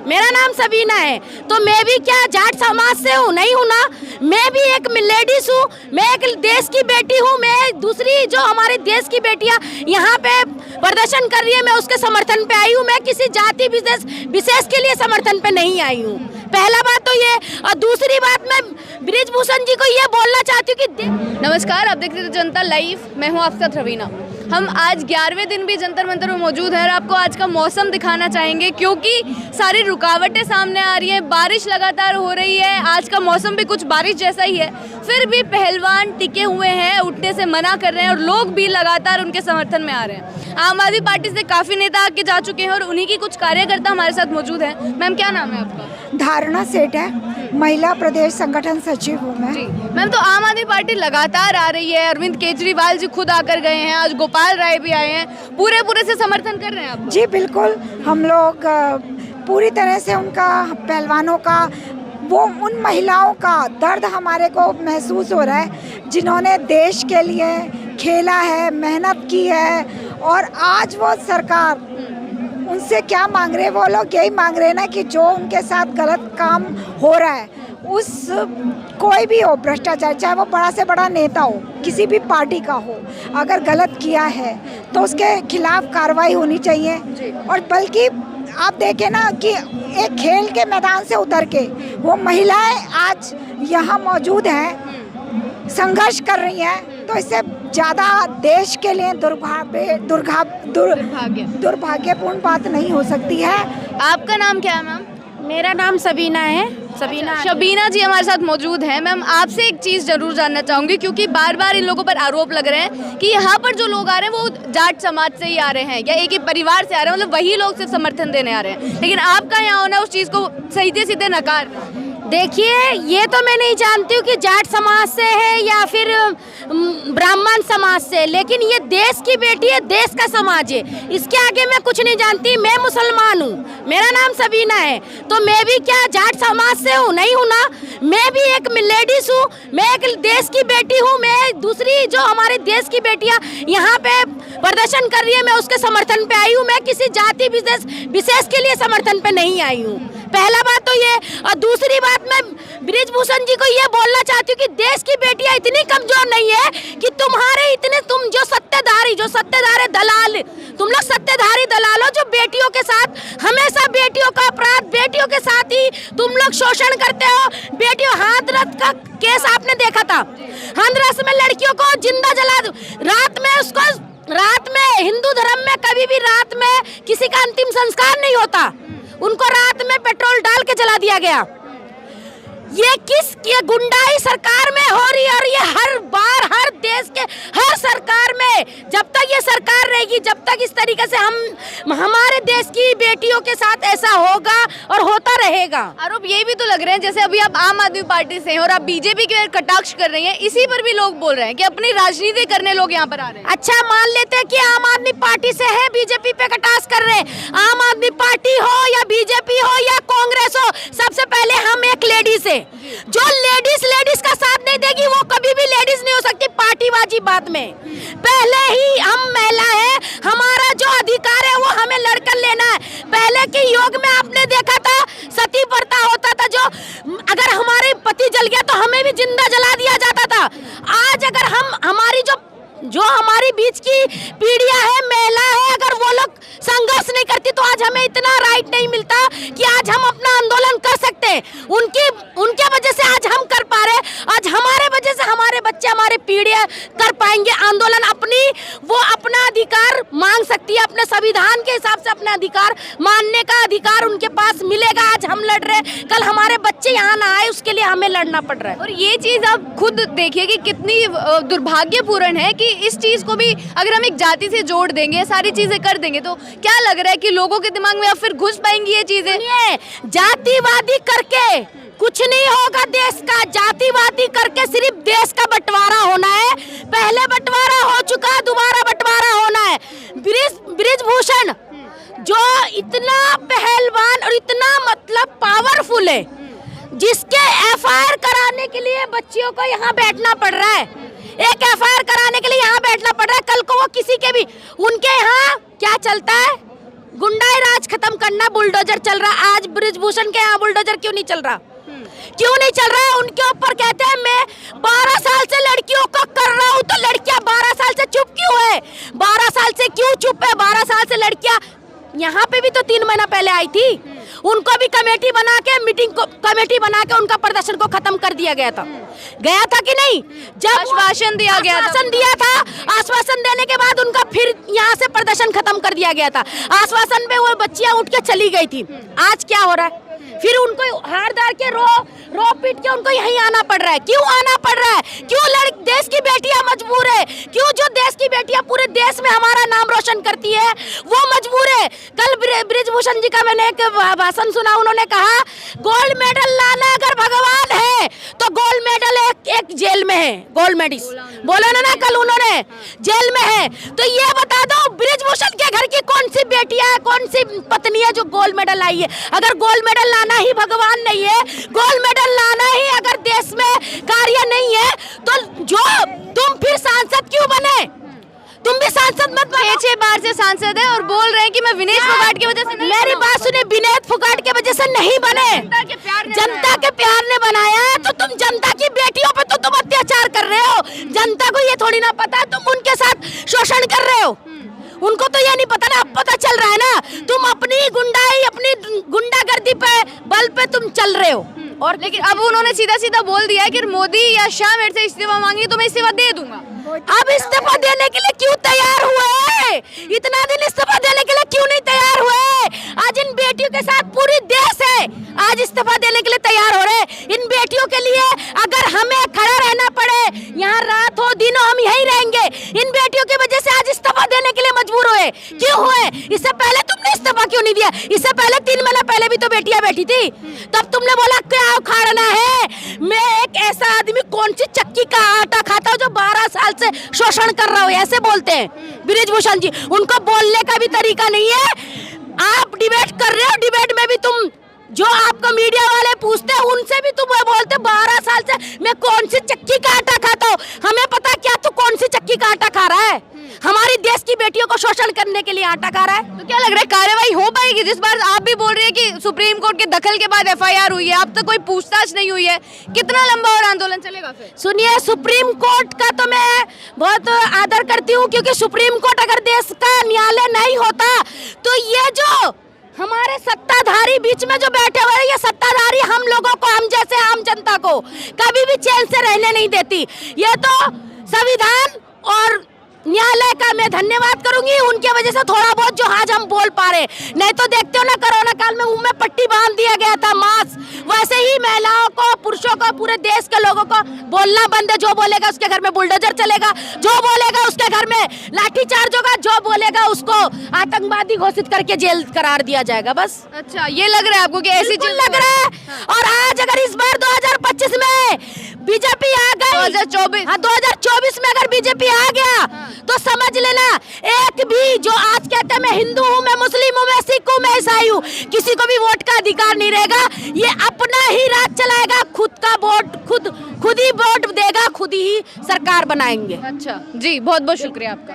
मेरा नाम सबीना है। तो मैं भी क्या जाट समाज से हूँ? नहीं हूँ ना। मैं भी एक लेडीज हूँ, मैं एक देश की बेटी हूँ। मैं दूसरी जो हमारे देश की बेटियाँ यहाँ पे प्रदर्शन कर रही है, मैं उसके समर्थन पे आई हूँ। मैं किसी जाति विशेष के लिए समर्थन पे नहीं आई हूँ। पहला बात तो ये, और दूसरी बात मैं बृजभूषण जी को ये बोलना चाहती हूँ कि नमस्कार, आप देख रहे थे जनता लाइव। मैं हूँ आपके साथ रवीना। हम आज 11वें दिन भी जंतर मंतर में मौजूद हैं और आपको आज का मौसम दिखाना चाहेंगे, क्योंकि सारी रुकावटें सामने आ रही हैं। बारिश लगातार हो रही है, आज का मौसम भी कुछ बारिश जैसा ही है, फिर भी पहलवान टिके हुए हैं, उठने से मना कर रहे हैं और लोग भी लगातार उनके समर्थन में आ रहे हैं। आम आदमी पार्टी से काफ़ी नेता आके जा चुके हैं और उन्हीं की कुछ कार्यकर्ता हमारे साथ मौजूद हैं। मैम, क्या नाम है आपका? धारणा सेठ है, महिला प्रदेश संगठन सचिव हूँ मैं। जी मैम, तो आम आदमी पार्टी लगातार आ रही है, अरविंद केजरीवाल जी खुद आकर गए हैं, आज गोपाल राय भी आए हैं, पूरे से समर्थन कर रहे हैं आप? जी बिल्कुल, हम लोग पूरी तरह से उनका, पहलवानों का, वो उन महिलाओं का दर्द हमारे को महसूस हो रहा है जिन्होंने देश के लिए खेला है, मेहनत की है। और आज वो सरकार उनसे क्या मांग रहे, वो लोग यही मांग रहे हैं ना कि जो उनके साथ गलत काम हो रहा है, उस कोई भी हो भ्रष्टाचार, चाहे वो बड़ा से बड़ा नेता हो, किसी भी पार्टी का हो, अगर गलत किया है तो उसके खिलाफ कार्रवाई होनी चाहिए। और बल्कि आप देखें ना कि एक खेल के मैदान से उतर के वो महिलाएं आज यहाँ मौजूद हैं, संघर्ष कर रही हैं, तो इससे ज़्यादा देश के लिए दुर्भाग्यपूर्ण बात नहीं हो सकती है। आपका नाम क्या है मैम? मेरा नाम सबीना है। शबीना जी हमारे साथ मौजूद हैं। मैम, आपसे एक चीज़ जरूर जानना चाहूँगी, क्योंकि बार बार इन लोगों पर आरोप लग रहे हैं कि यहाँ पर जो लोग आ रहे हैं वो जाट समाज से ही आ रहे हैं या एक ही परिवार से आ रहे हैं, मतलब वही लोग सिर्फ समर्थन देने आ रहे हैं, लेकिन आपका यहाँ होना उस चीज़ को सीधे नकार। देखिए, ये तो मैं नहीं जानती हूँ कि जाट समाज से है या फिर ब्राह्मण समाज से, लेकिन ये देश की बेटी है, देश का समाज है, इसके आगे मैं कुछ नहीं जानती। मैं मुसलमान हूँ, मेरा नाम सबीना है। तो मैं भी क्या जाट समाज से हूँ? नहीं हूँ ना। मैं भी एक लेडीज हूँ, मैं एक देश की बेटी हूँ। मैं दूसरी जो हमारे देश की बेटियाँ यहाँ पे प्रदर्शन कर रही है, मैं उसके समर्थन पे आई हूँ। मैं किसी जाति विशेष के लिए समर्थन पे नहीं आई हूँ। पहला बात तो ये, और दूसरी बात मैं बृजभूषण जी को ये बोलना चाहती हूँ कि देश की बेटियां इतनी कमजोर नहीं है कि तुम जो सत्तेधारी दलाल, तुम लोग सत्तेधारी दलाल हो, जो बेटियों के साथ हमेशा बेटियों का अपराध, बेटियों के साथ ही तुम लोग शोषण करते हो। बेटियों, हाथरस का केस आपने देखा था, हाथरस में लड़कियों को जिंदा जला, रात में हिंदू धर्म में कभी भी रात में किसी का अंतिम संस्कार नहीं होता, उनको रात में पेट्रोल डाल के जला दिया गया। ये गुंडाई सरकार में हो रही है, और ये हर बार हर देश के हर सरकार में, जब तक ये सरकार रहेगी, जब तक इस तरीके से हमारे देश की बेटियों के साथ ऐसा होगा और होता रहेगा। आरोप ये भी तो लग रहे हैं, जैसे अभी आप आम आदमी पार्टी से हैं और आप बीजेपी के कटाक्ष कर रही हैं, इसी पर भी लोग बोल रहे हैं कि अपनी राजनीति करने लोग यहाँ पर आ रहे हैं। अच्छा, मान लेते हैं कि आम आदमी पार्टी से है, बीजेपी पे कटाक्ष कर रहे हैं। आम आदमी पार्टी हो या बीजेपी हो या कांग्रेस हो, सबसे पहले हम एक लेडीज है। जो लेडीज का साथ नहीं देगी वो कभी भी लेडीज नहीं हो सकती पार्टीबाजी बात में। पहले ही हम महिला है, हमारा जो अधिकार है वो हमें लड़कर लेना है। पहले के युग में आपने देखा था सती प्रथा होता था, जो अगर हमारे पति जल गया तो हमें भी जिंदा जला दिया जाता था। आज अगर हमारी जो हमारी बीच की पीढ़ियां है, महिला है, अगर वो लोग संघर्ष नहीं करती तो आज हमें इतना राइट नहीं मिलता कि आज हम अपना आंदोलन कर सकते हैं। उनके वजह से आज हम कर पा रहे हैं, आज हमारे वजह से हमारे बच्चे, हमारे पीढ़ियां कर पाएंगे आंदोलन। वो अपना अधिकार मांग सकती है, अपने संविधान के हिसाब से अपना अधिकार मानने का अधिकार उनके पास मिलेगा। आज हम लड़ रहे हैं, कल हमारे बच्चे यहाँ ना आए उसके लिए हमें लड़ना पड़ रहा है। और ये चीज़ आप खुद देखिए कि कितनी दुर्भाग्यपूर्ण है कि इस चीज को भी अगर हम एक जाति से जोड़ देंगे, सारी चीजें कर देंगे, तो क्या लग रहा है कि लोगों के दिमाग में अब फिर घुस पाएंगी ये चीजें? जातिवादी करके कुछ नहीं होगा देश का। जातिवादी करके सिर्फ देश का बंटवारा होना है। पहले बंटवारा हो चुका, दोबारा बंटवारा होना है। बृजभूषण जो इतना पहलवान और इतना मतलब पावरफुल है, जिसके एफआईआर कराने के लिए बच्चियों को यहाँ बैठना पड़ रहा है, एक एफआईआर कराने के लिए यहाँ बैठना पड़ रहा है। कल को वो किसी के भी, उनके यहाँ क्या चलता है, गुंडाई राज खत्म करना, बुलडोजर चल रहा। आज ब्रिजभूषण के यहाँ बुलडोजर क्यों नहीं चल रहा? क्यों नहीं चल रहा है? उनके ऊपर कहते हैं मैं 12 साल से लड़कियों को कर रहा हूँ, तो लड़कियां 12 साल से चुप क्यों है? 12 साल से क्यों चुप है? 12 साल से लड़कियां यहाँ पे भी तो 3 महीना पहले आई थी, उनको भी कमेटी बना के कमेटी बना के उनका प्रदर्शन को खत्म कर दिया गया था कि नहीं? जब आश्वासन दिया गया था, आश्वासन देने के बाद उनका फिर यहाँ से प्रदर्शन खत्म कर दिया गया था। आश्वासन पे वो बच्चियां उठ के चली गई थी। आज क्या हो रहा है? फिर उनको हार दार के रो पीट के उनको यहीं आना पड़ रहा है। क्यों आना पड़ रहा है? क्यों देश की बेटियां मजबूर है? क्यों जो देश की बेटियां पूरे देश में हमारा नाम रोशन करती है वो मजबूर है? कल ब्रिजभूषण जी का मैंने एक भाषण सुना, उन्होंने कहा गोल्ड मेडल लाना अगर भगवान है तो गोल्ड मेडल एक जेल में है। गोल्ड मेडल बोला ना कल उन्होंने, जेल में है। तो ये बता दो ब्रिजभूषण के घर की कौन सी बेटियां है, कौन सी पत्नी है जो गोल्ड मेडल लाई है? अगर गोल्ड मेडल लाना ही भगवान नहीं है, गोल्ड मेडल लाना ही अगर देश में कार्य नहीं है, तो जो तुम फिर सांसद क्यों बने? तुम भी सांसद मत बनो। 6 बार से सांसद है और बोल रहे हैं कि मैं विनेश फोगाट की वजह से नहीं। मेरी बात सुने, विनेश फोगाट के वजह से नहीं बने, जनता के प्यार ने बनाया है। तो तुम जनता की बेटियों पे तो तुम अत्याचार कर रहे हो। जनता को ये थोड़ी ना पता है तुम उनके साथ शोषण कर रहे हो। उनको तो ये नहीं पता ना, अब पता चल रहा है ना। तुम अपनी गुंडाई, अपनी गुंडागर्दी पे बल पे तुम चल रहे हो। और लेकिन अब उन्होंने सीधा सीधा बोल दिया है कि मोदी या शाह मेरे से इस्तीफा मांगी तो मैं इस्तीफा दे दूंगा। अब इस्तीफा देने के लिए क्यों तैयार हुए? इतना दिन इस्तीफा देने के लिए क्यों नहीं तैयार हुए? आज इन बेटियों के साथ पूरी देश है, आज इस्तीफा देने के लिए तैयार हो रहे हैं। इन बेटियों के लिए अगर हमें खड़ा रहना पड़े, यहाँ रात हो दिन हो हम यहीं रहेंगे। इन बेटियों की वजह से आज इस्तीफा देने के लिए मजबूर हुए। क्यों हुए? इससे पहले तुमने इस्तीफा क्यों नहीं दिया? इससे पहले 3 महीना पहले भी तो बेटियां बैठी थी, तब तुमने बोला क्या उखाड़ना है? मैं एक ऐसा आदमी कौन सी चक्की का आटा खाता हूँ जो 12 साल से शोषण कर रहा हूँ, ऐसे बोलते हैं ब्रिजभूषण जी। उनको बोलने का भी तरीका नहीं है। आप डिबेट कर रहे हो, डिबेट में भी तुम जो आपको मीडिया वाले पूछते हैं उनसे भी तुम बोलते 12 साल से मैं कौन सी चक्की का आटा खाता हूँ। हमें पता क्या तू कौन सी चक्की का आटा खा रहा है? हमारी देश की बेटियों को शोषण करने के लिए आटा खा रहा है। तो क्या लग रहा है कार्रवाई हो पाएगी? जिस बार आप भी बोल रहे हैं कि सुप्रीम कोर्ट के दखल के बाद FIR हुई है, अब तक कोई पूछताछ नहीं हुई है, कितना लंबा और आंदोलन चलेगा फिर? सुनिए, सुप्रीम कोर्ट का तो मैं बहुत आदर करती हूँ, क्योंकि सुप्रीम कोर्ट अगर देश का न्यायालय नहीं होता तो ये जो हमारे सत्ताधारी बीच में जो बैठे हुए हैं, ये सत्ताधारी हम लोगों को, हम जैसे आम जनता को कभी भी चैन से रहने नहीं देती। ये तो संविधान और न्यायालय का मैं धन्यवाद करूंगी, उनके वजह से थोड़ा बहुत जो आज हम बोल पा रहे। नहीं तो देखते हो ना, कोरोना काल में मुंह में पट्टी बांध दिया गया था, मास्क, वैसे ही महिलाओं को, पुरुषों को, पूरे देश के लोगों को बोलना बंद है। जो बोलेगा उसके घर में बुलडोजर चलेगा, जो बोलेगा उसके घर में लाठीचार्ज होगा, जो बोलेगा उसको आतंकवादी घोषित करके जेल करार दिया जाएगा। बस अच्छा, ये लग रहा है आपको कि ऐसी चीज लग रहा है? और आज अगर इस बार 2025 में बीजेपी आ गई, 2024 में अगर बीजेपी आ गया तो समझ लेना, एक भी जो आज कहते हैं मैं हिंदू हूँ, मैं मुस्लिम हूँ, मैं सिख हूँ, मैं ईसाई हूँ, किसी को भी वोट का अधिकार नहीं रहेगा। ये अपना ही राज चलाएगा, खुद का वोट खुद ही वोट देगा, खुद ही सरकार बनाएंगे। अच्छा जी, बहुत बहुत शुक्रिया आपका।